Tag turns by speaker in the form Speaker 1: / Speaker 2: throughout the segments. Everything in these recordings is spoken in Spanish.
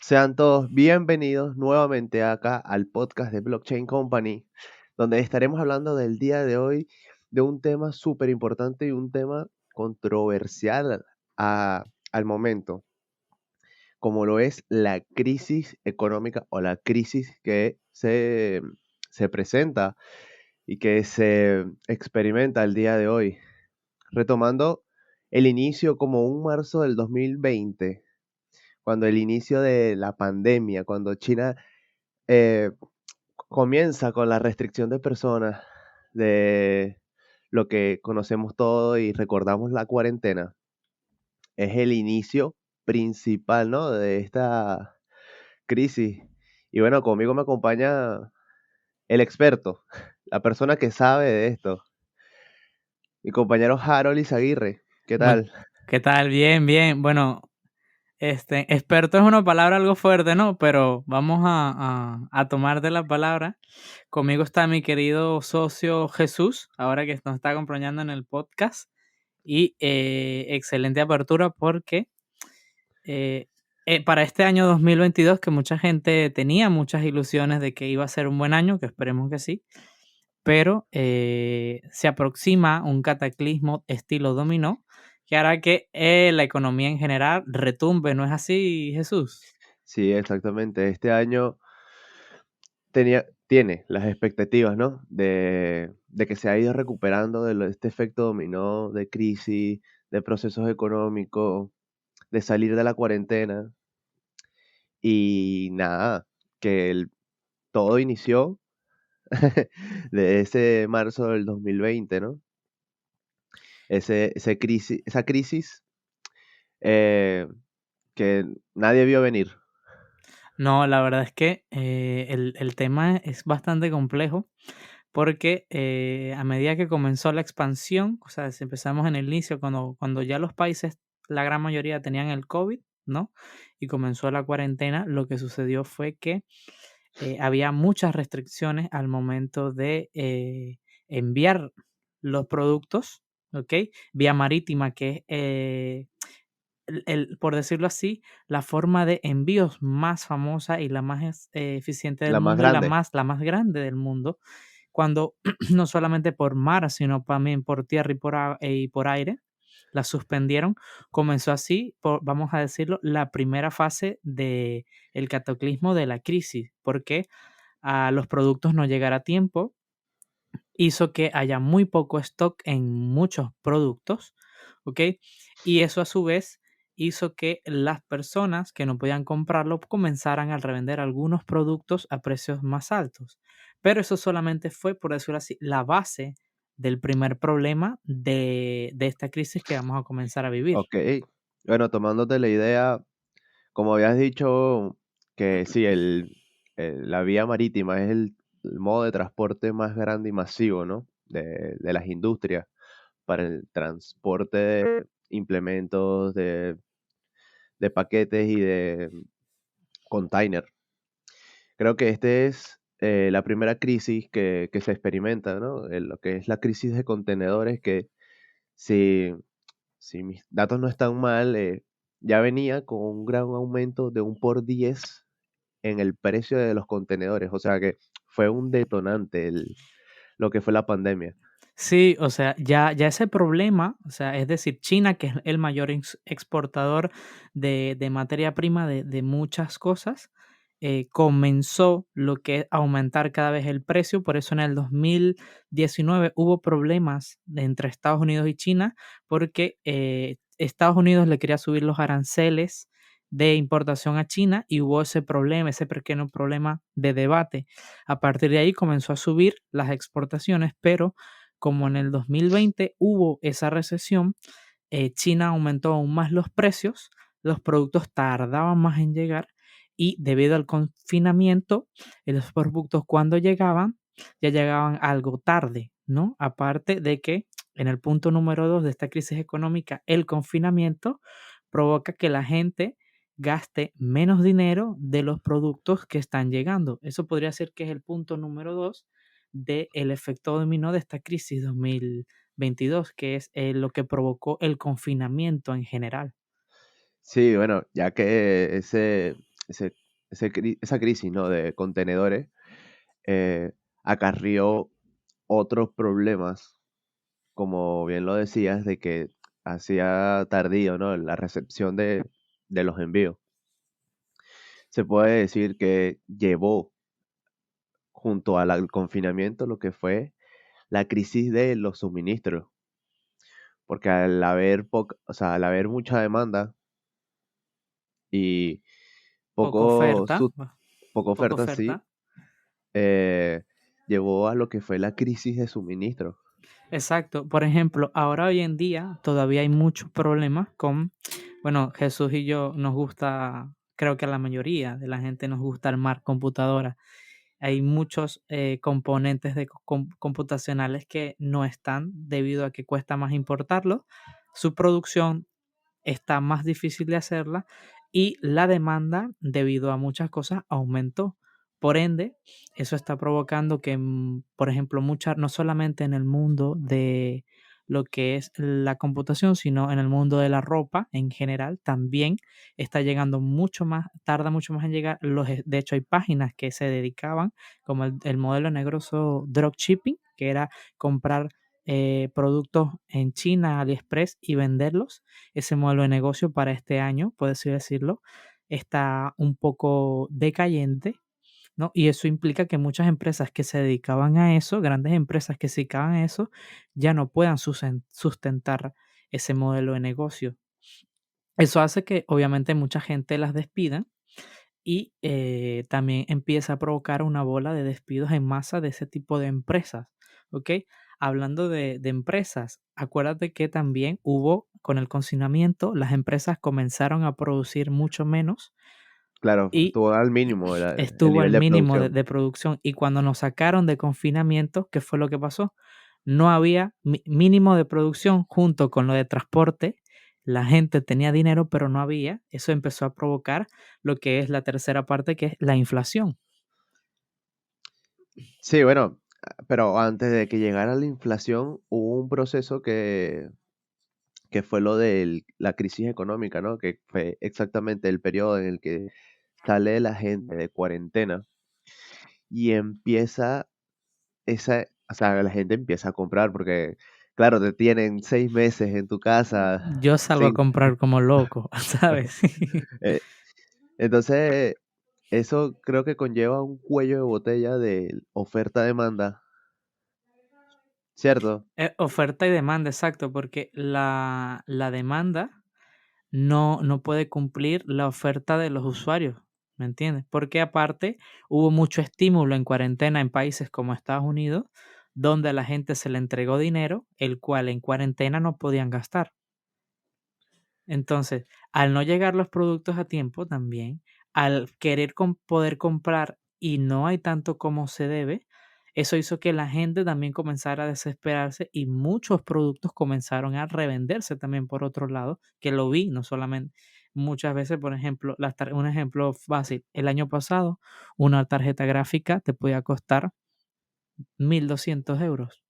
Speaker 1: Sean todos bienvenidos nuevamente acá al podcast de Blockchain Company, donde estaremos hablando del día de hoy de un tema súper importante y un tema controversial al momento, como lo es la crisis económica o la crisis que se presenta y que se experimenta el día de hoy, retomando el inicio como un marzo del 2020, cuando el inicio de la pandemia, cuando China eh, comienza con la restricción de personas, de lo que conocemos todo y recordamos la cuarentena, es el inicio principal, ¿no? De esta crisis. Y bueno, conmigo me acompaña el experto, la persona que sabe de esto, mi compañero Harold Izaguirre. ¿Qué
Speaker 2: Bueno,
Speaker 1: tal?
Speaker 2: ¿qué tal? Bien, bien. Bueno, experto es una palabra algo fuerte, ¿no? Pero vamos a tomar de la palabra. Conmigo está mi querido socio Jesús, ahora que nos está acompañando en el podcast. Y excelente apertura porque eh, para este año 2022, que mucha gente tenía muchas ilusiones de que iba a ser un buen año, que esperemos que sí, pero se aproxima un cataclismo estilo dominó que hará que la economía en general retumbe, ¿no es así, Jesús?
Speaker 1: Sí, exactamente. Este año tiene las expectativas, ¿no? De que se ha ido recuperando este efecto dominó de crisis, de procesos económicos, de salir de la cuarentena y nada, que todo inició de ese marzo del 2020, ¿no? Esa crisis eh, que nadie vio venir.
Speaker 2: No, la verdad es que el tema es bastante complejo porque a medida que comenzó la expansión, o sea, si empezamos en el inicio, cuando ya los países, la gran mayoría tenían el COVID, ¿no? Y comenzó la cuarentena, lo que sucedió fue que había muchas restricciones al momento de enviar los productos, ¿ok? Vía marítima, que es, por decirlo así, la forma de envíos más famosa y la más eficiente del
Speaker 1: La más
Speaker 2: mundo y
Speaker 1: grande.
Speaker 2: la más grande del mundo, cuando no solamente por mar, sino también por tierra y por aire, la suspendieron. Comenzó así, vamos a decirlo, la primera fase del cataclismo de la crisis, porque a los productos no llegar a tiempo, hizo que haya muy poco stock en muchos productos, ¿ok? Y eso a su vez hizo que las personas que no podían comprarlo comenzaran a revender algunos productos a precios más altos. Pero eso solamente fue, por decirlo así, la base del primer problema de esta crisis que vamos a comenzar a vivir.
Speaker 1: Ok. Bueno, tomándote la idea, como habías dicho, que sí, la vía marítima es el modo de transporte más grande y masivo, ¿no? De las industrias para el transporte de implementos, de paquetes y de container. Creo que este es la primera crisis que se experimenta, ¿no? Lo que es la crisis de contenedores, que si, si mis datos no están mal, ya venía con un gran aumento de un por 10 en el precio de los contenedores. O sea que fue un detonante lo que fue la pandemia.
Speaker 2: Sí, o sea, ya ese problema, o sea, es decir, China, que es el mayor exportador de materia prima de muchas cosas, comenzó lo que es aumentar cada vez el precio. Por eso en el 2019 hubo problemas entre Estados Unidos y China, porque Estados Unidos le quería subir los aranceles de importación a China y hubo ese problema, ese pequeño problema de debate. A partir de ahí comenzó a subir las exportaciones, pero como en el 2020 hubo esa recesión, China aumentó aún más los precios, los productos tardaban más en llegar y debido al confinamiento, los productos cuando llegaban, ya llegaban algo tarde, ¿no? Aparte de que en el punto número 2 de esta crisis económica, el confinamiento provoca que la gente gaste menos dinero de los productos que están llegando. Eso podría ser que es el punto número 2 del efecto dominó de esta crisis 2022, que es lo que provocó el confinamiento en general.
Speaker 1: Sí, bueno, ya que ese, esa crisis, ¿no? De contenedores eh, acarrió otros problemas, como bien lo decías, de que hacía tardío, ¿no? La recepción de los envíos. Se puede decir que llevó junto al confinamiento lo que fue la crisis de los suministros, porque o sea, al haber mucha demanda y
Speaker 2: Poca
Speaker 1: poco,
Speaker 2: oferta,
Speaker 1: poca
Speaker 2: poca
Speaker 1: oferta, sí,
Speaker 2: oferta.
Speaker 1: eh, llevó a lo que fue la crisis de suministro.
Speaker 2: Exacto. Por ejemplo, ahora hoy en día todavía hay muchos problemas con, bueno, Jesús y yo nos gusta, creo que a la mayoría de la gente nos gusta armar computadoras. Hay muchos componentes computacionales que no están debido a que cuesta más importarlos. Su producción está más difícil de hacerla y la demanda, debido a muchas cosas, aumentó. Por ende, eso está provocando que, por ejemplo, muchas, no solamente en el mundo de lo que es la computación, sino en el mundo de la ropa en general, también está llegando mucho más, tarda mucho más en llegar. De hecho, hay páginas que se dedicaban, como el modelo negroso dropshipping, que era comprar productos en China, AliExpress y venderlos. Ese modelo de negocio para este año, por así decirlo, está un poco decayente, ¿no? Y eso implica que muchas empresas que se dedicaban a eso, grandes empresas que se dedicaban a eso, ya no puedan sustentar ese modelo de negocio. Eso hace que obviamente mucha gente las despida y también empieza a provocar una bola de despidos en masa de ese tipo de empresas, ¿ok? Hablando de empresas, acuérdate que también hubo, con el confinamiento, las empresas comenzaron a producir mucho menos
Speaker 1: Claro,
Speaker 2: y
Speaker 1: estuvo al mínimo el
Speaker 2: estuvo al
Speaker 1: nivel de
Speaker 2: mínimo
Speaker 1: producción.
Speaker 2: de producción. Y cuando nos sacaron de confinamiento, ¿qué fue lo que pasó? No había mínimo de producción junto con lo de transporte. La gente tenía dinero, pero no había. Eso empezó a provocar lo que es la tercera parte, que es la inflación.
Speaker 1: Sí, bueno, pero antes de que llegara la inflación, hubo un proceso que fue lo de la crisis económica, ¿no? Que fue exactamente el periodo en el que sale la gente de cuarentena y empieza o sea, la gente empieza a comprar porque, claro, te tienen 6 meses en tu casa
Speaker 2: Yo salgo a
Speaker 1: sin...
Speaker 2: comprar como loco, ¿sabes?
Speaker 1: eh, entonces, eso creo que conlleva un cuello de botella de oferta-demanda, ¿cierto?
Speaker 2: Oferta y demanda, exacto, porque la demanda no puede cumplir la oferta de los usuarios, ¿me entiendes? Porque aparte hubo mucho estímulo en cuarentena en países como Estados Unidos, donde a la gente se le entregó dinero, el cual en cuarentena no podían gastar. Entonces, al no llegar los productos a tiempo también, al querer poder comprar y no hay tanto como se debe, eso hizo que la gente también comenzara a desesperarse y muchos productos comenzaron a revenderse también por otro lado, que lo vi, no solamente muchas veces, por ejemplo, un ejemplo fácil, el año pasado una tarjeta gráfica te podía costar 1.200 euros.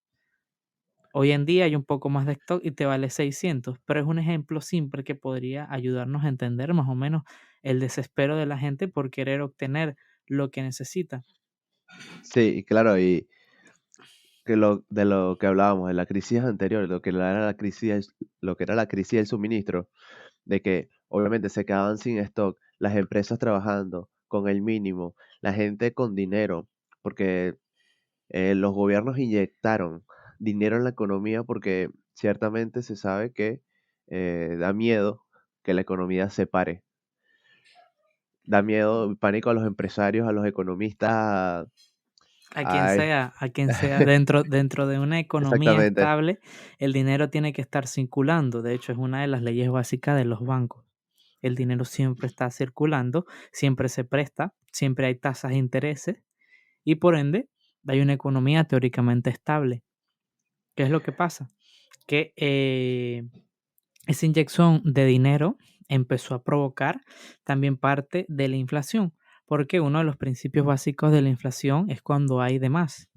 Speaker 2: Hoy en día hay un poco más de stock y te vale 600, pero es un ejemplo simple que podría ayudarnos a entender más o menos el desespero de la gente por querer obtener lo que necesita.
Speaker 1: Sí, claro, y de lo que hablábamos de la crisis anterior, lo que era la crisis del suministro, de que obviamente se quedaban sin stock, las empresas trabajando con el mínimo, la gente con dinero, porque los gobiernos inyectaron dinero en la economía porque ciertamente se sabe que da miedo que la economía se pare. Da miedo, pánico a los empresarios, a los economistas. Ay,
Speaker 2: A quien sea, dentro de una economía
Speaker 1: exactamente.
Speaker 2: estable, el dinero tiene que estar circulando. De hecho, es una de las leyes básicas de los bancos. El dinero siempre está circulando, siempre se presta, siempre hay tasas de intereses y por ende hay una economía teóricamente estable. ¿Qué es lo que pasa? Que esa inyección de dinero empezó a provocar también parte de la inflación, porque uno de los principios básicos de la inflación es cuando hay de más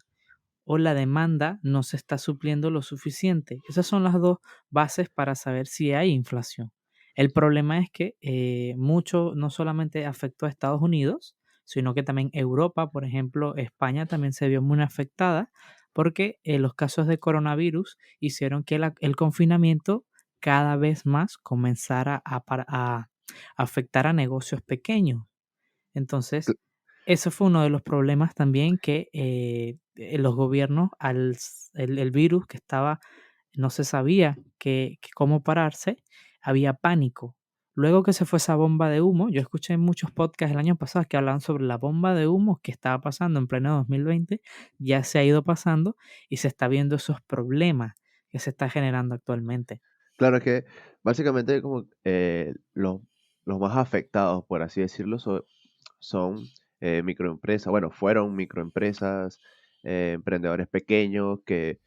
Speaker 2: o la demanda no se está supliendo lo suficiente. Esas son las dos bases para saber si hay inflación. El problema es que mucho no solamente afectó a Estados Unidos, sino que también Europa, por ejemplo, España también se vio muy afectada porque los casos de coronavirus hicieron que el confinamiento cada vez más comenzara a afectar a negocios pequeños. Entonces,
Speaker 1: Cl-
Speaker 2: ese fue uno de los problemas también que los gobiernos, el virus que estaba, no se sabía cómo pararse, había pánico. Luego que se fue esa bomba de humo, yo escuché muchos podcasts el año pasado que hablaban sobre la bomba de humo que estaba pasando en pleno 2020, ya se ha ido pasando y se está viendo esos problemas que se está generando actualmente.
Speaker 1: Claro, es que básicamente como los más afectados, por así decirlo, son microempresas, bueno, fueron microempresas, emprendedores pequeños que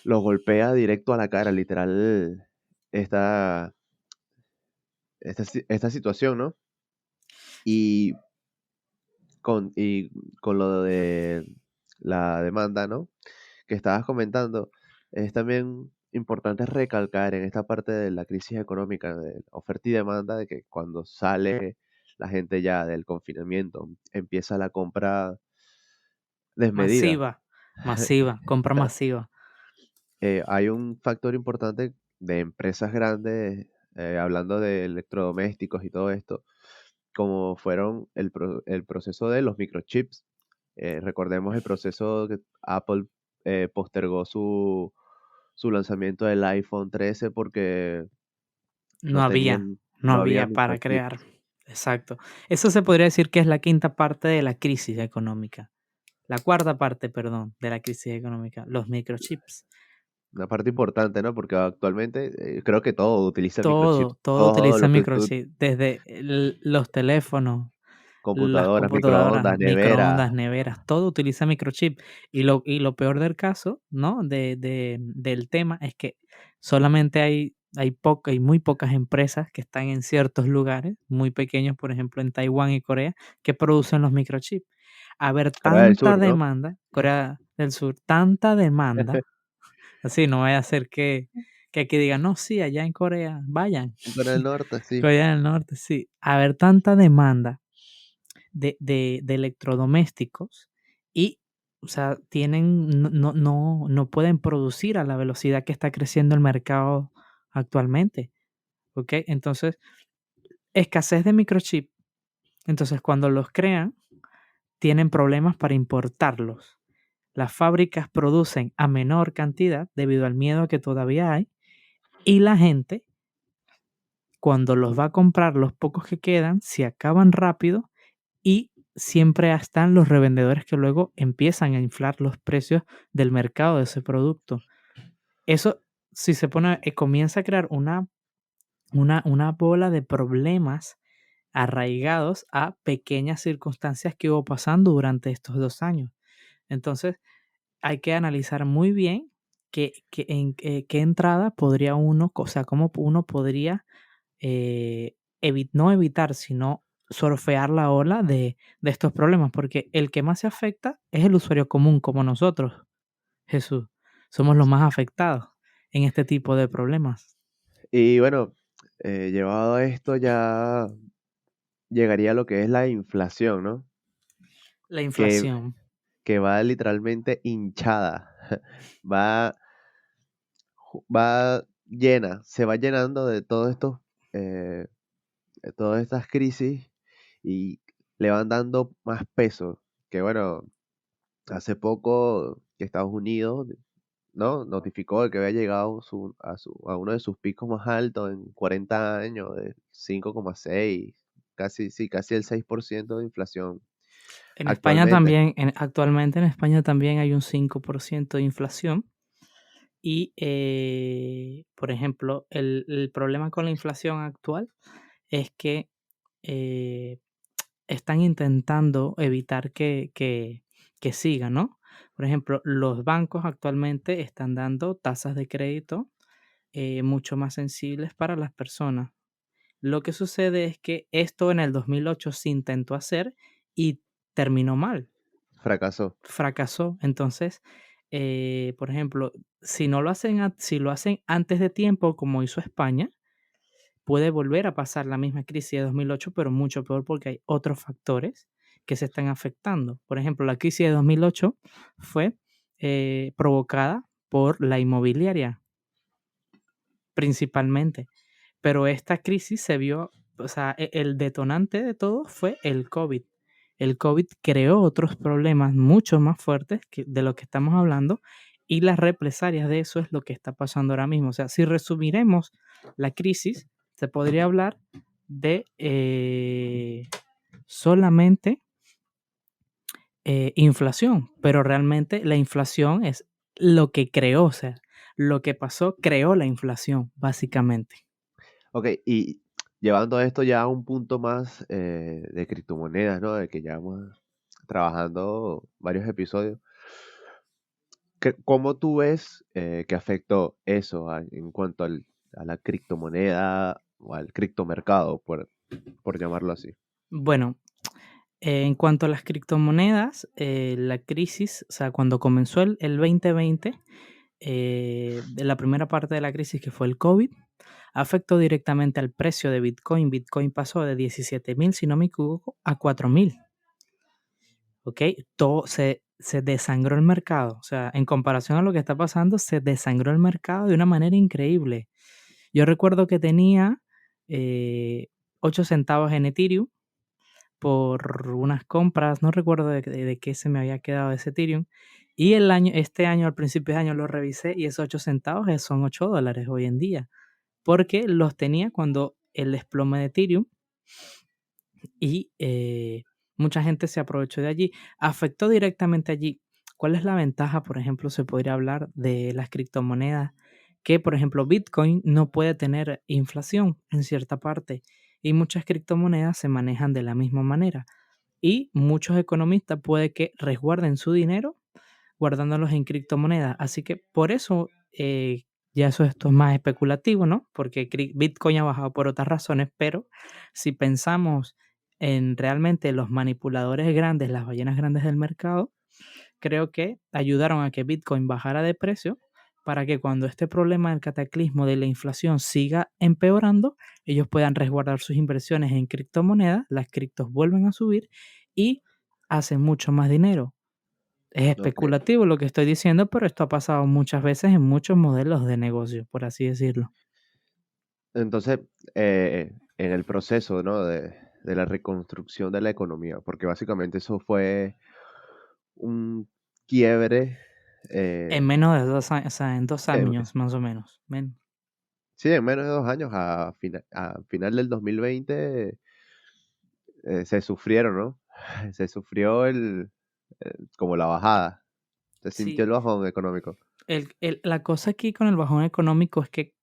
Speaker 1: los golpea directo a la cara, literal, esta, esta situación, ¿no? Y con lo de la demanda, ¿no? Que estabas comentando, es también importante recalcar en esta parte de la crisis económica, de oferta y demanda, de que cuando sale la gente ya del confinamiento, empieza la compra desmedida.
Speaker 2: Masiva, masiva, compra masiva.
Speaker 1: Hay un factor importante de empresas grandes, hablando de electrodomésticos y todo esto, como fueron el proceso de los microchips. Recordemos el proceso que Apple postergó su lanzamiento del iPhone 13 porque
Speaker 2: No
Speaker 1: no
Speaker 2: había,
Speaker 1: tenían,
Speaker 2: no
Speaker 1: no había
Speaker 2: había para crear.
Speaker 1: microchips.
Speaker 2: Exacto. Eso se podría decir que es la quinta parte de la crisis económica. La cuarta parte, perdón, de la crisis económica, los microchips.
Speaker 1: Una parte importante, ¿no? Porque actualmente creo que todo utiliza microchips.
Speaker 2: Todo
Speaker 1: Todo
Speaker 2: utiliza
Speaker 1: lo que tú,
Speaker 2: microchips, desde los teléfonos, las
Speaker 1: computadoras,
Speaker 2: computadoras,
Speaker 1: microondas, nevera.
Speaker 2: microondas, neveras, todo utiliza microchip. Y lo peor del caso, ¿no? Del tema es que solamente hay muy pocas empresas que están en ciertos lugares, muy pequeños, por ejemplo, en Taiwán y Corea, que producen los microchips. Haber
Speaker 1: Corea del
Speaker 2: tanta
Speaker 1: Sur, ¿no?
Speaker 2: demanda, Corea del Sur, tanta demanda, así no vaya a ser que aquí digan, no, sí, allá en Corea, vayan.
Speaker 1: En Corea del Norte, sí.
Speaker 2: Corea del Norte, sí. Haber tanta demanda de electrodomésticos y, o sea, no pueden producir a la velocidad que está creciendo el mercado actualmente, ¿ok? Entonces, escasez de microchip. Entonces, cuando los crean, tienen problemas para importarlos. Las fábricas producen a menor cantidad debido al miedo que todavía hay y la gente, cuando los va a comprar, los pocos que quedan, se acaban rápido y siempre están los revendedores que luego empiezan a inflar los precios del mercado de ese producto. Eso, si se pone, comienza a crear una bola de problemas arraigados a pequeñas circunstancias que hubo pasando durante estos 2 años. Entonces, hay que analizar muy bien qué entrada podría uno, o sea, cómo uno podría no evitar, sino surfear la ola de estos problemas, porque el que más se afecta es el usuario común como nosotros, Jesús. Somos los más afectados en este tipo de problemas.
Speaker 1: Y bueno, llevado a esto ya llegaría a lo que es la inflación, ¿no?
Speaker 2: La
Speaker 1: Que,
Speaker 2: inflación.
Speaker 1: que va literalmente hinchada, va, va llena, se va llenando de todos estos, eh, de todas estas crisis y le van dando más peso. Que bueno, hace poco que Estados Unidos, ¿no? Notificó de que había llegado a uno de sus picos más altos en 40 años, de 5,6, casi, sí, casi el 6% de inflación
Speaker 2: En España
Speaker 1: actualmente.
Speaker 2: también, actualmente en España también hay un 5% de inflación. Y, por ejemplo, el problema con la inflación actual es que eh, están intentando evitar que siga, ¿no? Por ejemplo, los bancos actualmente están dando tasas de crédito mucho más sensibles para las personas. Lo que sucede es que esto en el 2008 se intentó hacer y terminó mal,
Speaker 1: Fracasó.
Speaker 2: fracasó. Entonces, por ejemplo, si lo hacen antes de tiempo, como hizo España, puede volver a pasar la misma crisis de 2008, pero mucho peor porque hay otros factores que se están afectando. Por ejemplo, la crisis de 2008 fue provocada por la inmobiliaria, principalmente. Pero esta crisis se vio, o sea, el detonante de todo fue el COVID. El COVID creó otros problemas mucho más fuertes de lo que estamos hablando y las represalias de eso es lo que está pasando ahora mismo. O sea, si resumiremos la crisis, se podría hablar de solamente inflación, pero realmente la inflación es lo que creó, o sea, lo que pasó creó la inflación, básicamente.
Speaker 1: Ok, y llevando esto ya a un punto más de criptomonedas, ¿no? De que llevamos trabajando varios episodios. ¿Cómo tú ves que afectó eso en cuanto a la criptomoneda o al criptomercado, por llamarlo así?
Speaker 2: Bueno, en cuanto a las criptomonedas, la crisis, o sea, cuando comenzó el 2020, de la primera parte de la crisis que fue el COVID, afectó directamente al precio de Bitcoin. Bitcoin pasó de 17.000, si no me equivoco, a 4.000. ¿Ok? Todo se desangró el mercado. O sea, en comparación a lo que está pasando, se desangró el mercado de una manera increíble. Yo recuerdo que tenía 8 centavos en Ethereum por unas compras, no recuerdo de qué se me había quedado ese Ethereum. Y este año, al principio de año, lo revisé y esos 8 centavos son $8 hoy en día, porque los tenía cuando el desplome de Ethereum y mucha gente se aprovechó de allí. Afectó directamente allí. ¿Cuál es la ventaja, por ejemplo, se podría hablar de las criptomonedas? Que, por ejemplo, Bitcoin no puede tener inflación en cierta parte y muchas criptomonedas se manejan de la misma manera. Y muchos economistas puede que resguarden su dinero guardándolos en criptomonedas. Así que por eso, ya esto es más especulativo, ¿no? Porque Bitcoin ha bajado por otras razones, pero si pensamos en realmente los manipuladores grandes, las ballenas grandes del mercado, creo que ayudaron a que Bitcoin bajara de precio para que cuando este problema del cataclismo de la inflación siga empeorando, ellos puedan resguardar sus inversiones en criptomonedas, las criptos vuelven a subir y hacen mucho más dinero. Es
Speaker 1: Ok.
Speaker 2: especulativo lo que estoy diciendo, pero esto ha pasado muchas veces en muchos modelos de negocio, por así decirlo.
Speaker 1: Entonces, en el proceso, ¿no? de la reconstrucción de la economía, porque básicamente eso fue un quiebre,
Speaker 2: En menos de 2 años, o sea, en 2 años
Speaker 1: sí,
Speaker 2: más o menos.
Speaker 1: sí, en menos de 2 años, a final del 2020, se sufrieron, ¿no? Se sufrió como la bajada, se sintió
Speaker 2: Sí,
Speaker 1: el bajón económico.
Speaker 2: la cosa aquí con el bajón económico es que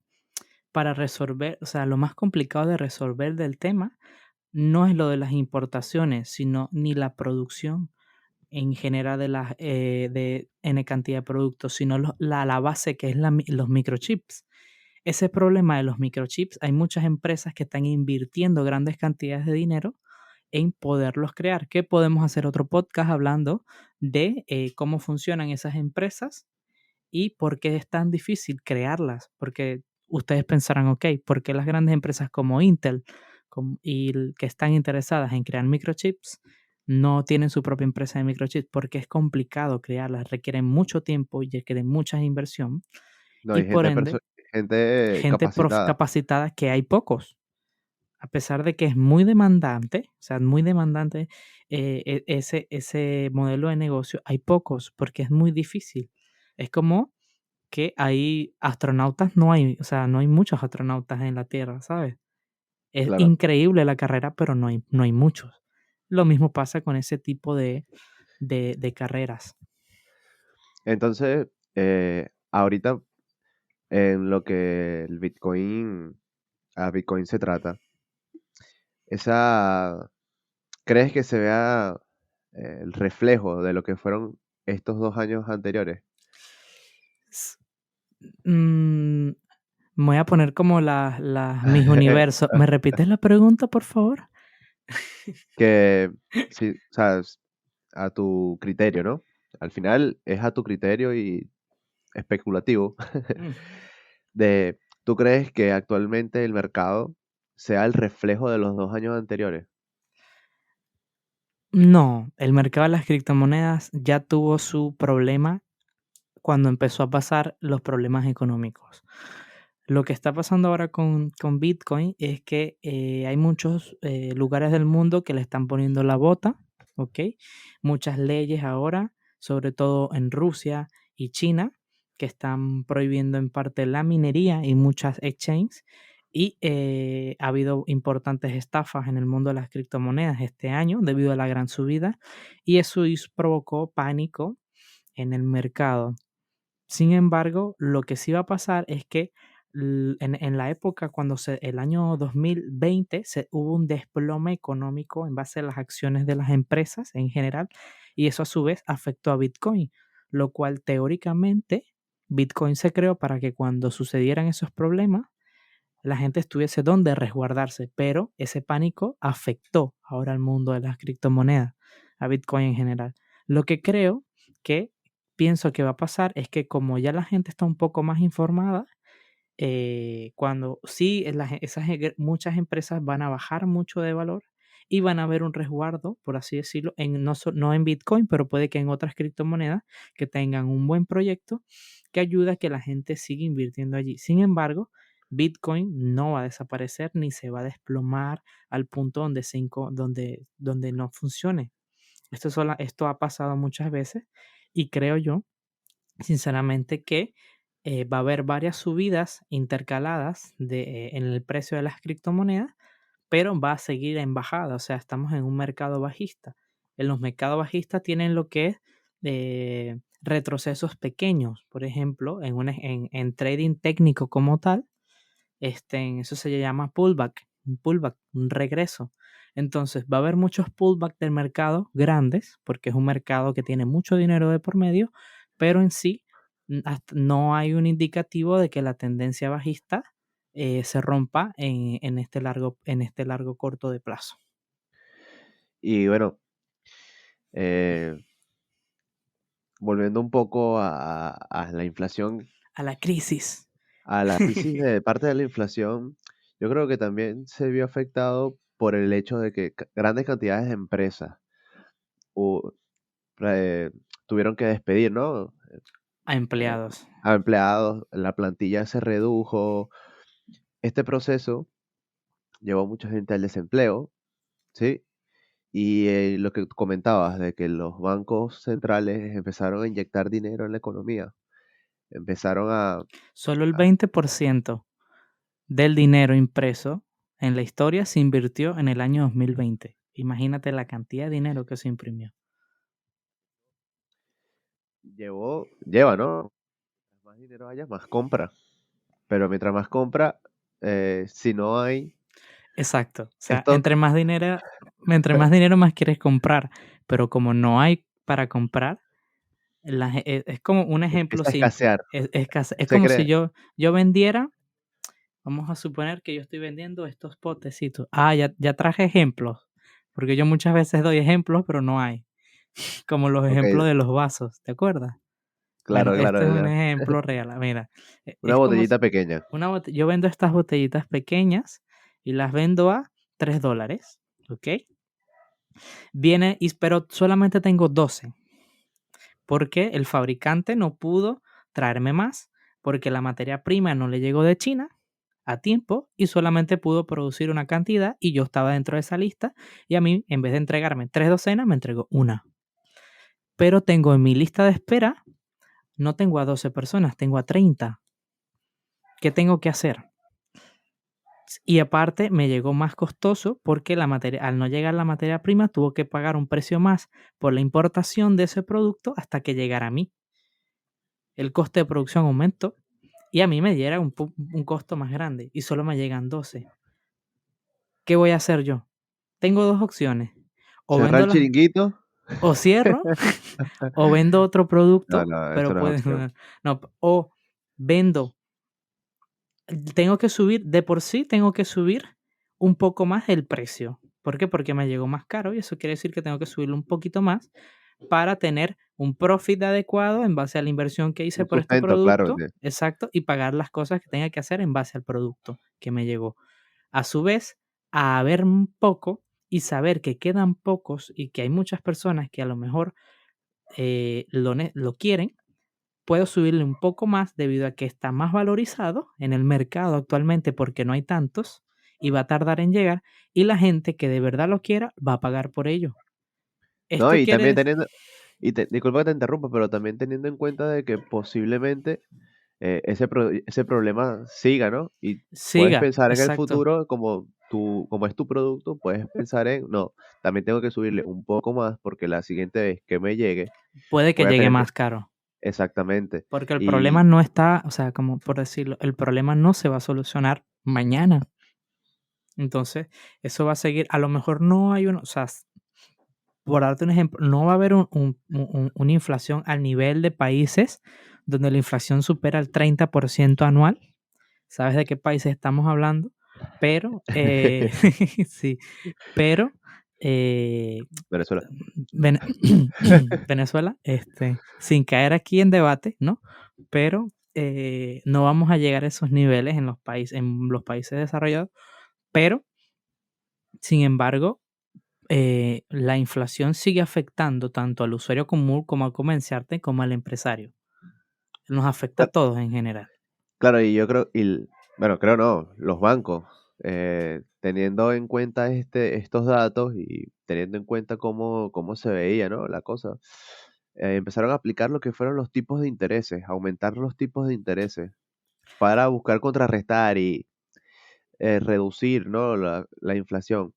Speaker 2: para resolver, o sea, lo más complicado de resolver del tema no es lo de las importaciones, sino ni la producción en general de N cantidad de productos, sino la base que es los microchips. Ese problema de los microchips, hay muchas empresas que están invirtiendo grandes cantidades de dinero en poderlos crear. ¿Qué podemos hacer otro podcast hablando de cómo funcionan esas empresas y por qué es tan difícil crearlas? Porque ustedes pensarán, ok, ¿por qué las grandes empresas como Intel que están interesadas en crear microchips no tienen su propia empresa de microchips? Porque es complicado crearlas, requieren mucho tiempo y requieren mucha inversión
Speaker 1: No,
Speaker 2: y
Speaker 1: hay
Speaker 2: por ende
Speaker 1: gente
Speaker 2: gente
Speaker 1: capacitada,
Speaker 2: capacitada que hay pocos. A pesar de que es muy demandante, o sea, muy demandante ese modelo de negocio, hay pocos porque es muy difícil. Es como que hay astronautas, no hay, o sea, no hay muchos astronautas en la Tierra, ¿sabes? Es
Speaker 1: claro.
Speaker 2: increíble la carrera, pero no hay muchos. Lo mismo pasa con ese tipo de carreras.
Speaker 1: Entonces, ahorita en lo que a Bitcoin se trata, esa, ¿crees que se vea el reflejo de lo que fueron estos 2 años anteriores?
Speaker 2: S- mm, Me voy a poner como mis universos. ¿Me repites la pregunta, por favor?
Speaker 1: Que, sí, o sea, a tu criterio, ¿no? Al final es a tu criterio y especulativo
Speaker 2: Mm.
Speaker 1: ¿tú crees que actualmente el mercado sea el reflejo de los 2 años anteriores.
Speaker 2: No, el mercado de las criptomonedas ya tuvo su problema cuando empezó a pasar los problemas económicos. Lo que está pasando ahora con Bitcoin es que hay muchos lugares del mundo que le están poniendo la bota, ¿ok? Muchas leyes ahora, sobre todo en Rusia y China, que están prohibiendo en parte la minería y muchas exchanges. Y ha habido importantes estafas en el mundo de las criptomonedas este año debido a la gran subida y eso provocó pánico en el mercado. Sin embargo, lo que sí va a pasar es que en la época cuando el año 2020 hubo un desplome económico en base a las acciones de las empresas en general y eso a su vez afectó a Bitcoin, lo cual teóricamente Bitcoin se creó para que cuando sucedieran esos problemas la gente estuviese donde resguardarse, pero ese pánico afectó ahora al mundo de las criptomonedas, a Bitcoin en general. Lo que creo que pienso que va a pasar es que como ya la gente está un poco más informada, cuando sí muchas empresas van a bajar mucho de valor y van a haber un resguardo, por así decirlo, no en Bitcoin, pero puede que en otras criptomonedas que tengan un buen proyecto que ayuda a que la gente siga invirtiendo allí. Sin embargo, Bitcoin no va a desaparecer ni se va a desplomar al punto donde no funcione. Esto ha pasado muchas veces y creo yo sinceramente que va a haber varias subidas intercaladas en el precio de las criptomonedas, pero va a seguir en bajada, o sea, estamos en un mercado bajista. En los mercados bajistas tienen lo que es retrocesos pequeños, por ejemplo, en trading técnico como tal, eso se llama pullback, un regreso. Entonces va a haber muchos pullbacks del mercado grandes, porque es un mercado que tiene mucho dinero de por medio, pero en sí no hay un indicativo de que la tendencia bajista se rompa en este largo corto de plazo.
Speaker 1: Y bueno, eh, volviendo un poco a la inflación,
Speaker 2: A la crisis.
Speaker 1: a la crisis de parte de la inflación, yo creo que también se vio afectado por el hecho de que grandes cantidades de empresas hu- eh, tuvieron que despedir, ¿no?
Speaker 2: A
Speaker 1: Eh,
Speaker 2: empleados.
Speaker 1: a empleados, la plantilla se redujo. Este proceso llevó a mucha gente al desempleo, ¿sí? Y lo que tú comentabas, de que los bancos centrales empezaron a inyectar dinero en la economía, empezaron
Speaker 2: Solo el
Speaker 1: a-
Speaker 2: 20% del dinero impreso en la historia se invirtió en el año 2020. Imagínate la cantidad de dinero que se imprimió.
Speaker 1: lleva, ¿no? Mientras más dinero haya, más compra. Pero mientras más compra, si no hay
Speaker 2: Exacto. O sea,
Speaker 1: stock,
Speaker 2: entre más dinero más quieres comprar, pero como no hay para comprar, es como un ejemplo
Speaker 1: empieza a
Speaker 2: simple.
Speaker 1: escasear.
Speaker 2: Es
Speaker 1: Se
Speaker 2: como si
Speaker 1: crea,
Speaker 2: yo vendiera, vamos a suponer que yo estoy vendiendo estos potecitos. Ah, ya traje ejemplos, porque yo muchas veces doy ejemplos, pero no hay, como los
Speaker 1: ok,
Speaker 2: ejemplos de los vasos, ¿te acuerdas? Bueno,
Speaker 1: claro,
Speaker 2: este es
Speaker 1: claro,
Speaker 2: un
Speaker 1: ya.
Speaker 2: ejemplo real. Mira,
Speaker 1: Una
Speaker 2: es como
Speaker 1: botellita pequeña.
Speaker 2: yo vendo estas botellitas pequeñas y las vendo a $3, ¿ok? Pero solamente tengo 12 porque el fabricante no pudo traerme más, porque la materia prima no le llegó de China a tiempo y solamente pudo producir una cantidad y yo estaba dentro de esa lista y a mí, en vez de entregarme 3 docenas, me entregó una. Pero tengo en mi lista de espera, no tengo a 12 personas, tengo a 30. ¿Qué tengo que hacer? Y aparte me llegó más costoso porque al no llegar la materia prima tuvo que pagar un precio más por la importación de ese producto hasta que llegara a mí. El coste de producción aumentó y a mí me diera un costo más grande y solo me llegan 12. ¿Qué voy a hacer yo? Tengo dos opciones. O
Speaker 1: Cerrar
Speaker 2: vendo
Speaker 1: el chiringuito.
Speaker 2: o cierro o vendo otro
Speaker 1: No,
Speaker 2: producto,
Speaker 1: no, eso
Speaker 2: pero
Speaker 1: no es opción.
Speaker 2: no, o vendo tengo que subir, de por sí tengo que subir un poco más el precio. ¿Por qué? Porque me llegó más caro y eso quiere decir que tengo que subirlo un poquito más para tener un profit adecuado en base a la inversión que hice
Speaker 1: Un
Speaker 2: por este
Speaker 1: sustento, claro.
Speaker 2: producto, exacto, y pagar las cosas que tenga que hacer en base al producto que me llegó. A su vez, a haber poco y saber que quedan pocos y que hay muchas personas que a lo mejor lo quieren, puedo subirle un poco más debido a que está más valorizado en el mercado actualmente porque no hay tantos y va a tardar en llegar y la gente que de verdad lo quiera va a pagar por ello.
Speaker 1: No,
Speaker 2: Esto
Speaker 1: y
Speaker 2: quiere
Speaker 1: también
Speaker 2: decir,
Speaker 1: teniendo, disculpa que te interrumpa, pero también teniendo en cuenta de que posiblemente ese problema siga, ¿no? Y puedes
Speaker 2: siga,
Speaker 1: pensar en el
Speaker 2: exacto,
Speaker 1: futuro como es tu producto, puedes pensar en, no, también tengo que subirle un poco más porque la siguiente vez que me llegue
Speaker 2: puede que
Speaker 1: voy a
Speaker 2: llegue
Speaker 1: tener que,
Speaker 2: más caro,
Speaker 1: exactamente.
Speaker 2: porque el problema
Speaker 1: Y
Speaker 2: no está, o sea, como por decirlo, el problema no se va a solucionar mañana. Entonces, eso va a seguir, a lo mejor no hay uno, o sea, por darte un ejemplo, no va a haber una inflación al nivel de países donde la inflación supera el 30% anual. ¿Sabes de qué países estamos hablando? Pero, sí, pero eh,
Speaker 1: Venezuela.
Speaker 2: Vene- Venezuela, sin caer aquí en debate, ¿no? Pero no vamos a llegar a esos niveles en los países desarrollados, pero sin embargo, la inflación sigue afectando tanto al usuario común como al comerciante como al empresario. Nos afecta a todos en general.
Speaker 1: Claro, y yo creo, bueno, creo no, los bancos, teniendo en cuenta estos datos y teniendo en cuenta cómo se veía, ¿no? La cosa, empezaron a aplicar lo que fueron los tipos de intereses, aumentar los tipos de intereses para buscar contrarrestar y reducir, ¿no? La inflación.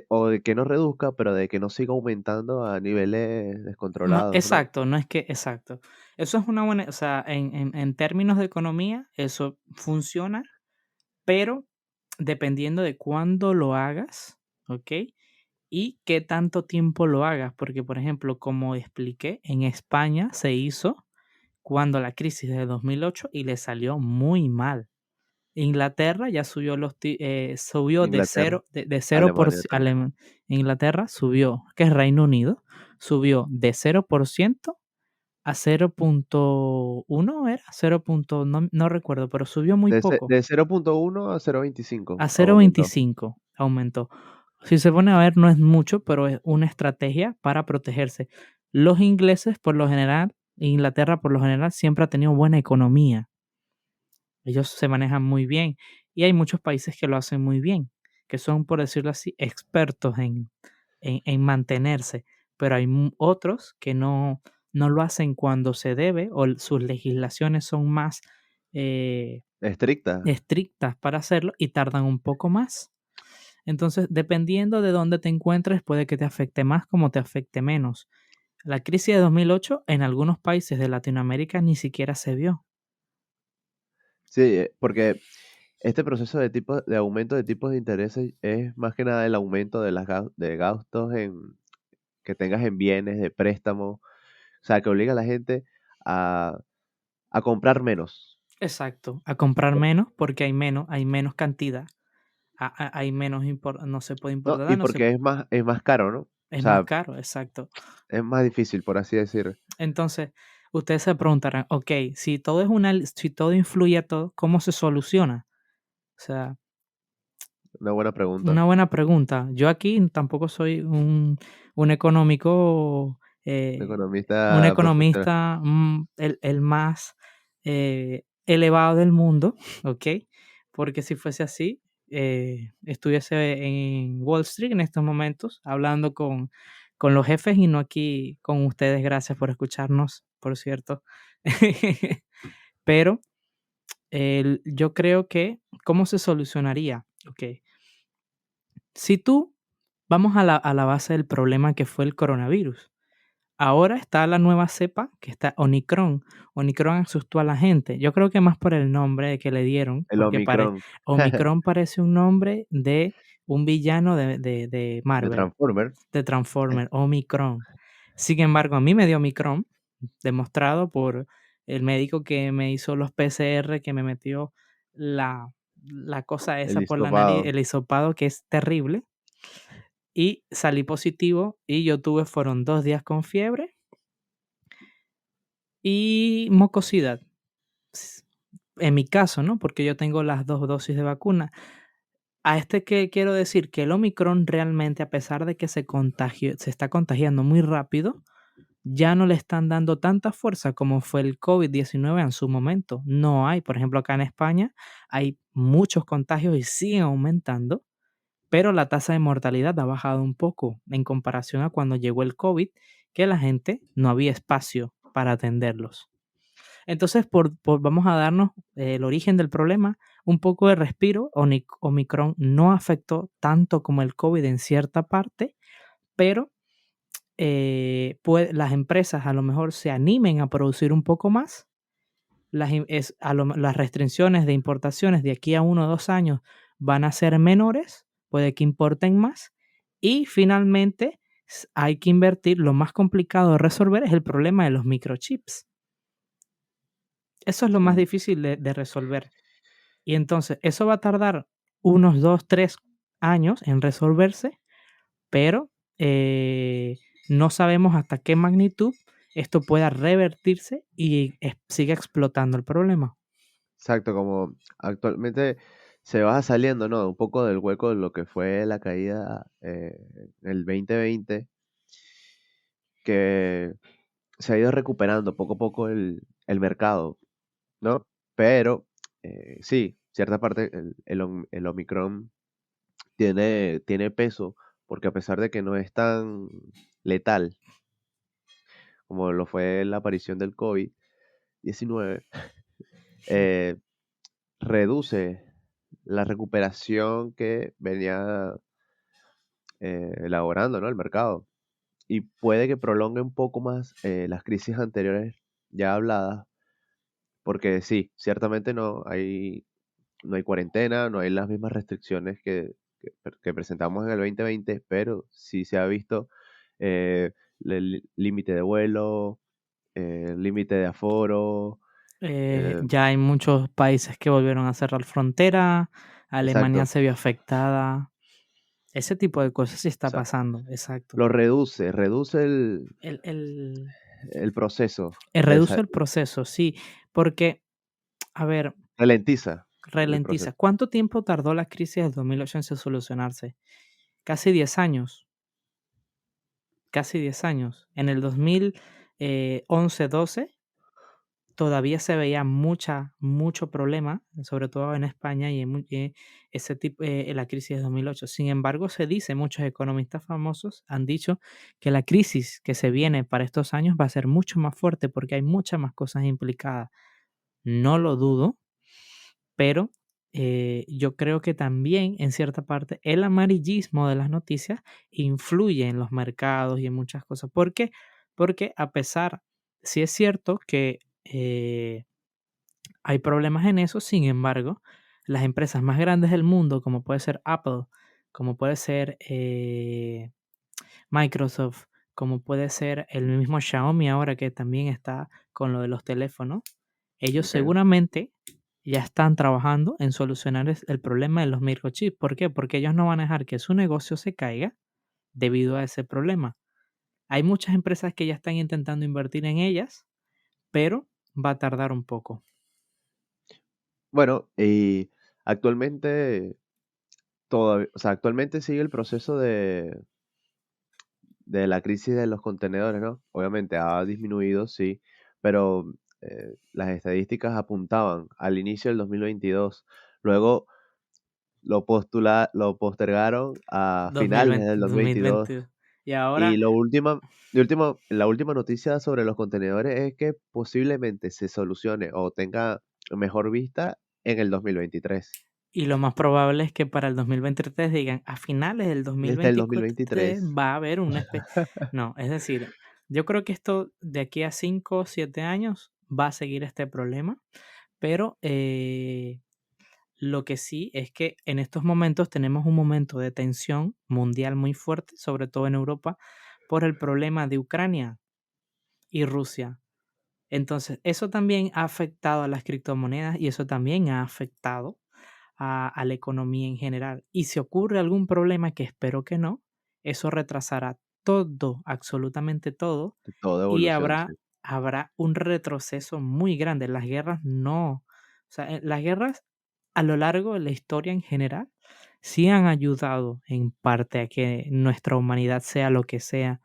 Speaker 1: O de que no reduzca, pero de que no siga aumentando a niveles
Speaker 2: No,
Speaker 1: descontrolados, ¿no?
Speaker 2: exacto, no es que, exacto. Eso es una buena, o sea, en términos de economía, eso funciona, pero dependiendo de cuándo lo hagas, ¿ok? Y qué tanto tiempo lo hagas, porque por ejemplo, como expliqué, en España se hizo cuando la crisis de 2008 y le salió muy mal. Inglaterra ya subió subió de
Speaker 1: Inglaterra,
Speaker 2: cero, de 0
Speaker 1: Alemania también.
Speaker 2: Inglaterra subió, que es Reino Unido, subió de 0% a 0,1 era, 0. No recuerdo, pero subió muy poco.
Speaker 1: De 0,1 a 0,25
Speaker 2: A
Speaker 1: aumentó.
Speaker 2: 0,25 aumentó. Si se pone a ver, no es mucho, pero es una estrategia para protegerse. Los ingleses, por lo general, Inglaterra, por lo general, siempre ha tenido buena economía. Ellos se manejan muy bien y hay muchos países que lo hacen muy bien, que son, por decirlo así, expertos en mantenerse, pero hay otros que no lo hacen cuando se debe o sus legislaciones son más eh,
Speaker 1: Estricta.
Speaker 2: estrictas para hacerlo y tardan un poco más. Entonces, dependiendo de dónde te encuentres, puede que te afecte más como te afecte menos. La crisis de 2008 en algunos países de Latinoamérica ni siquiera se vio.
Speaker 1: Sí, porque este proceso de aumento de tipos de intereses es más que nada el aumento de gastos que tengas en bienes, de préstamos, o sea, que obliga a la gente a, a comprar menos.
Speaker 2: Exacto, a comprar menos porque hay menos cantidad, hay menos no se puede
Speaker 1: No,
Speaker 2: importar,
Speaker 1: y porque es más caro, ¿no? O
Speaker 2: es más
Speaker 1: sea,
Speaker 2: caro, exacto.
Speaker 1: es más difícil, por así decir.
Speaker 2: Entonces, ustedes se preguntarán, ok, si todo influye a todo, ¿cómo se soluciona? O sea,
Speaker 1: Una buena pregunta.
Speaker 2: una buena pregunta. Yo aquí tampoco soy un económico, un
Speaker 1: Economista profesional.
Speaker 2: economista el más elevado del mundo, ¿ok? Porque si fuese así, estuviese en Wall Street en estos momentos hablando con los jefes y no aquí con ustedes. Gracias por escucharnos, por cierto. Pero yo creo que, ¿cómo se solucionaría? Ok, si tú, vamos a la base del problema que fue el coronavirus. Ahora está la nueva cepa, que está Omicron. Omicron asustó a la gente. Yo creo que más por el nombre que le dieron,
Speaker 1: El
Speaker 2: porque
Speaker 1: Omicron
Speaker 2: Omicron parece un nombre de un villano de
Speaker 1: de
Speaker 2: Marvel,
Speaker 1: Transformer.
Speaker 2: de Transformer, Omicron. Sin embargo, a mí me dio Omicron, demostrado por el médico que me hizo los PCR, que me metió la cosa
Speaker 1: El
Speaker 2: esa por la nariz,
Speaker 1: hisopado.
Speaker 2: el hisopado, que es terrible. Y salí positivo y fueron 2 días con fiebre y mucosidad. S En mi caso, ¿no? Porque yo tengo las 2 dosis de vacuna. a este que quiero decir que el Omicron realmente, a pesar de que se está contagiando muy rápido, ya no le están dando tanta fuerza como fue el COVID-19 en su momento. No hay, por ejemplo, acá en España hay muchos contagios y siguen aumentando, pero la tasa de mortalidad ha bajado un poco en comparación a cuando llegó el COVID, que la gente no había espacio para atenderlos. Entonces, vamos a darnos el origen del problema, un poco de respiro. Omicron no afectó tanto como el COVID en cierta parte, pero las empresas a lo mejor se animen a producir un poco más. Las restricciones de importaciones de aquí a 1 o 2 años van a ser menores, puede que importen más. Y finalmente hay que invertir. Lo más complicado de resolver es el problema de los microchips. Eso es lo más
Speaker 1: Mm,
Speaker 2: difícil de resolver. Y entonces eso va a tardar unos 2, 3 años en resolverse, pero no sabemos hasta qué magnitud esto pueda revertirse y siga explotando el problema.
Speaker 1: exacto, como actualmente se va saliendo, ¿no? Un poco del hueco de lo que fue la caída el 2020, que se ha ido recuperando poco a poco el mercado, ¿no? Pero sí, cierta parte, el Omicron tiene peso, porque a pesar de que no es tan letal como lo fue la aparición del COVID-19, eh, reduce la recuperación que venía elaborando, ¿no? El mercado. Y puede que prolongue un poco más las crisis anteriores ya habladas, porque sí, ciertamente no hay cuarentena, no hay las mismas restricciones que presentamos en el 2020, pero sí se ha visto eh, el límite de vuelo, límite de aforo, eh,
Speaker 2: Ya hay muchos países que volvieron a cerrar frontera, Alemania
Speaker 1: exacto.
Speaker 2: se vio afectada, ese tipo de cosas sí
Speaker 1: O
Speaker 2: está
Speaker 1: sea,
Speaker 2: pasando, exacto.
Speaker 1: lo reduce
Speaker 2: El, el,
Speaker 1: el proceso,
Speaker 2: reduce el proceso, sí, porque, a ver,
Speaker 1: ralentiza el
Speaker 2: ralentiza.
Speaker 1: proceso.
Speaker 2: ¿Cuánto tiempo tardó la crisis del 2008 en solucionarse? Casi 10 años, casi 10 años. En el 2011-12 todavía se veía mucho problema, sobre todo en España y ese tipo, la crisis de 2008. Sin embargo, se dice, muchos economistas famosos han dicho que la crisis que se viene para estos años va a ser mucho más fuerte porque hay muchas más cosas implicadas. No lo dudo, pero yo creo que también en cierta parte el amarillismo de las noticias influye en los mercados y en muchas cosas. ¿Por qué? Porque a pesar, sí es cierto que hay problemas en eso, sin embargo, las empresas más grandes del mundo, como puede ser Apple, como puede ser Microsoft, como puede ser el mismo Xiaomi ahora que también está con lo de los teléfonos, ellos
Speaker 1: Ok.
Speaker 2: seguramente ya están trabajando en solucionar el problema de los microchips. ¿Por qué? Porque ellos no van a dejar que su negocio se caiga debido a ese problema. Hay muchas empresas que ya están intentando invertir en ellas, pero va a tardar un poco.
Speaker 1: Bueno, y actualmente todavía, o sea, actualmente sigue el proceso de la crisis de los contenedores, ¿no? Obviamente ha disminuido, sí, pero las estadísticas apuntaban al inicio del 2022. Luego lo postergaron a finales
Speaker 2: 2020,
Speaker 1: del 2022.
Speaker 2: 2022. Y
Speaker 1: Y
Speaker 2: ahora,
Speaker 1: la última noticia sobre los contenedores es que posiblemente se solucione o tenga mejor vista en el 2023.
Speaker 2: y lo más probable es que para el 2023 digan, a finales del
Speaker 1: Desde el
Speaker 2: 2023
Speaker 1: 2023.
Speaker 2: va a haber una No, es decir, yo creo que esto de aquí a 5 o 7 años va a seguir este problema, pero lo que sí es que en estos momentos tenemos un momento de tensión mundial muy fuerte, sobre todo en Europa, por el problema de Ucrania y Rusia. Entonces, eso también ha afectado a las criptomonedas y eso también ha afectado a la economía en general. Y si ocurre algún problema, que espero que no, eso retrasará todo, absolutamente todo,
Speaker 1: De toda
Speaker 2: y
Speaker 1: evolución, sí.
Speaker 2: habrá un retroceso muy grande. Las guerras a lo largo de la historia en general sí han ayudado en parte a que nuestra humanidad sea lo que sea,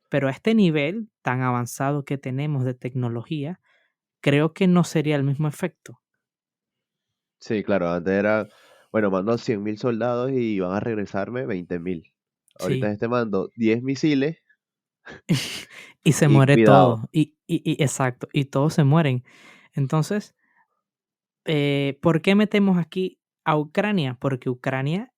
Speaker 2: pero a este nivel tan avanzado que tenemos de tecnología, creo que no sería el mismo efecto.
Speaker 1: Sí, claro, antes era, bueno, mando 100.000 soldados y van a regresarme 20.000. Ahorita
Speaker 2: Sí.
Speaker 1: este mando 10 misiles
Speaker 2: Y se
Speaker 1: y
Speaker 2: muere
Speaker 1: cuidado.
Speaker 2: todo. Y exacto, y todos se mueren. Entonces, ¿por qué metemos aquí a Ucrania? Porque Ucrania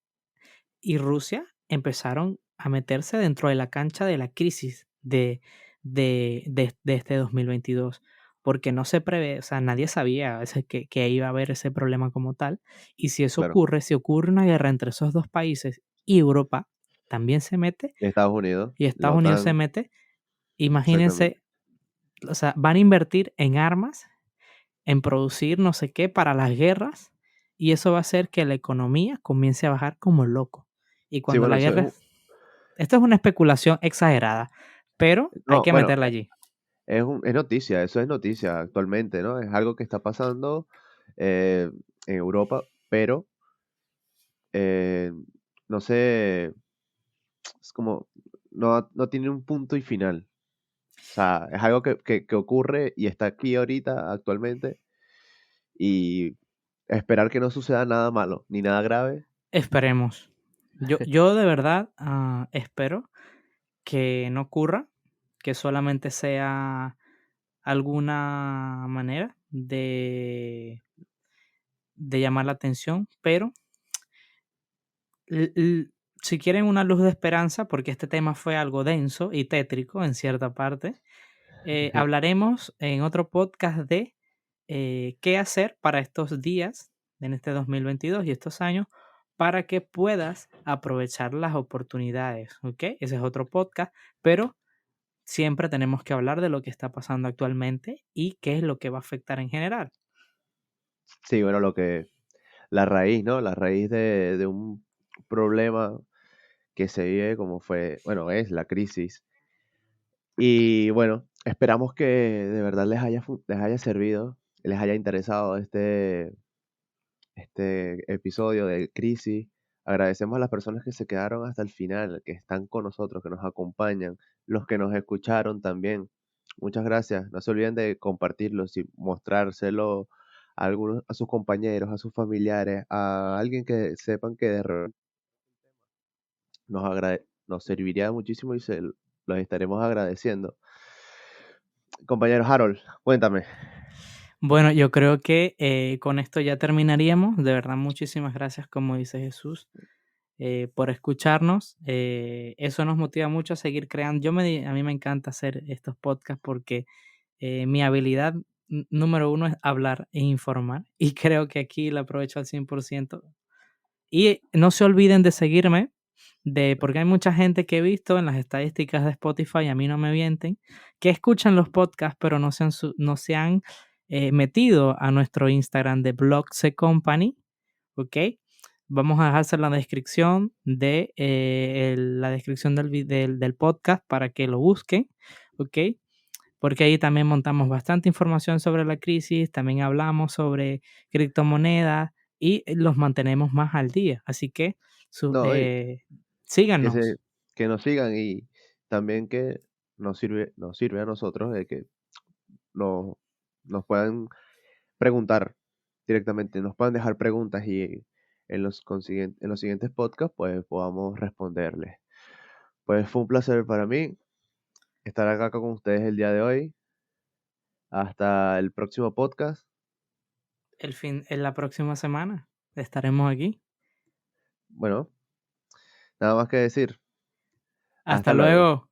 Speaker 2: y Rusia empezaron a meterse dentro de la cancha de la crisis de este 2022, porque no se prevé, o sea, nadie sabía que iba a haber ese problema como tal. Y si eso
Speaker 1: Claro,
Speaker 2: ocurre, si ocurre una guerra entre esos dos países y Europa también se mete
Speaker 1: Estados Unidos,
Speaker 2: y
Speaker 1: la
Speaker 2: Estados Unidos se
Speaker 1: OTAN,
Speaker 2: mete,
Speaker 1: exactamente.
Speaker 2: imagínense, o sea, van a invertir en armas, en producir no sé qué para las guerras, y eso va a hacer que la economía comience a bajar como loco. Y
Speaker 1: Sí,
Speaker 2: cuando
Speaker 1: bueno,
Speaker 2: la
Speaker 1: eso es
Speaker 2: guerra, esto es una especulación exagerada, pero hay
Speaker 1: no,
Speaker 2: que
Speaker 1: bueno,
Speaker 2: meterla allí.
Speaker 1: es noticia, eso es noticia actualmente, ¿no? Es algo que está pasando eh, en Europa, pero eh, no sé, es como, no tiene un punto y final. O sea, es algo que ocurre y está aquí ahorita, actualmente, y esperar que no suceda nada malo, ni nada grave.
Speaker 2: Esperemos. Yo de verdad espero que no ocurra, que solamente sea alguna manera de llamar la atención, pero si quieren una luz de esperanza, porque este tema fue algo denso y tétrico en cierta parte, hablaremos en otro podcast de qué hacer para estos días, en este 2022 y estos años, para que puedas aprovechar las oportunidades, ¿ok? Ese es otro podcast, pero siempre tenemos que hablar de lo que está pasando actualmente y qué es lo que va a afectar en general.
Speaker 1: Sí, bueno, la raíz, ¿no? La raíz de un problema que se vive como fue, bueno, es la crisis. Y bueno, esperamos que de verdad les haya servido, les haya interesado este episodio de Crisis. Agradecemos a las personas que se quedaron hasta el final, que están con nosotros, que nos acompañan, los que nos escucharon también. Muchas gracias. No se olviden de compartirlo y mostrárselo a algunos, a sus compañeros, a sus familiares, a alguien que sepan que de repente nos serviría muchísimo y los estaremos agradeciendo. Compañero Harold, cuéntame.
Speaker 2: Bueno, yo creo que con esto ya terminaríamos. De verdad, muchísimas gracias, como dice Jesús, por escucharnos. Eso nos motiva mucho a seguir creando. A mí me encanta hacer estos podcasts porque mi habilidad número uno es hablar e informar y creo que aquí la aprovecho al 100%. Y no se olviden de seguirme, porque hay mucha gente que he visto en las estadísticas de Spotify, a mí no me mienten, que escuchan los podcasts, pero no se han metido a nuestro Instagram de Blogse Company, ¿ok? Vamos a dejarse en la descripción la descripción del podcast para que lo busquen, ¿ok? Porque ahí también montamos bastante información sobre la crisis, también hablamos sobre criptomonedas y los mantenemos más al día. Así que
Speaker 1: No, y que se,
Speaker 2: síganos.
Speaker 1: que nos sigan y también que nos sirve a nosotros de que nos, nos puedan preguntar directamente, nos puedan dejar preguntas y en los siguientes podcasts pues podamos responderles. Pues fue un placer para mí estar acá con ustedes el día de hoy. Hasta el próximo podcast.
Speaker 2: En la próxima semana estaremos aquí.
Speaker 1: Bueno, nada más que decir.
Speaker 2: Hasta
Speaker 1: Hasta luego.
Speaker 2: luego.